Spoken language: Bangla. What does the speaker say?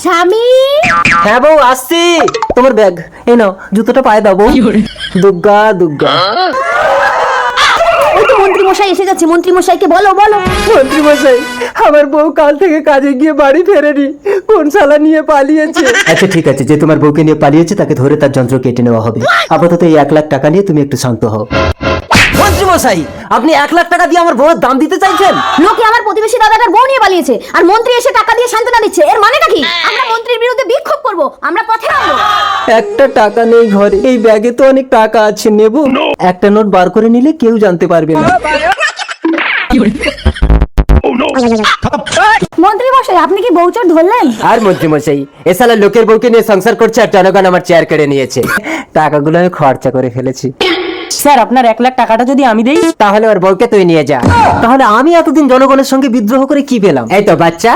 স্বামী। হ্যাঁ বউ আসছি। তোমার ব্যাগ এই নাও, জুতোটা পায়ে দাও বউ। দুর্গা দুর্গা। ওই তো মন্ত্রী মশাই এসে গেছে, মন্ত্রী মশাইকে বলো বলো। মন্ত্রী মশাই, আমার বউ কাল থেকে কাজে গিয়ে বাড়ি ফেরেনি, কোন শালা নিয়ে পালিয়েছে। আচ্ছা ঠিক আছে, যে তোমার বউকে নিয়ে পালিয়েছে তাকে ধরে তার যন্ত্র কেটে নেওয়া হবে। আপাতত এই 1 লাখ টাকা নিয়ে তুমি একটু শান্ত হও। মন্ত্রী মশাই, আপনি 1 লাখ টাকা দিয়ে আমার বউয়ের দাম দিতে চাইছেন? লোকে আমার প্রতিবেশী দাদাটার বউ নিয়ে পালিয়েছে, আর মন্ত্রী এসে টাকা দিয়ে সান্ত্বনা দিচ্ছে। এর মানেটা কি? আমরা মন্ত্রীর বিরুদ্ধে বিক্ষোভ করব, আমরা পথে নামবো। একটা টাকা নেই ঘরে, এই ব্যাগে তো অনেক টাকা আছে, নেব? একটা নোট বার করে নিলে কেউ জানতে পারবে না। মন্ত্রী মশাই, আপনি কি বউচোর ধরলেন? আর মন্ত্রী মশাই, এ শালা লোকের বউকে নিয়ে সংসার করছে আর জনগণ আমার চেয়ার কেড়ে নিয়েছে। টাকাগুলো আমি খরচা করে ফেলেছি। স্যার, আপনার 1 লাখ টাকাটা যদি আমি দেই, তাহলে ওর বউকে তুই নিয়ে যা। তাহলে আমি এতদিন জনগণের সঙ্গে বিদ্রোহ করে কি পেলাম? এই তো বাচ্চা,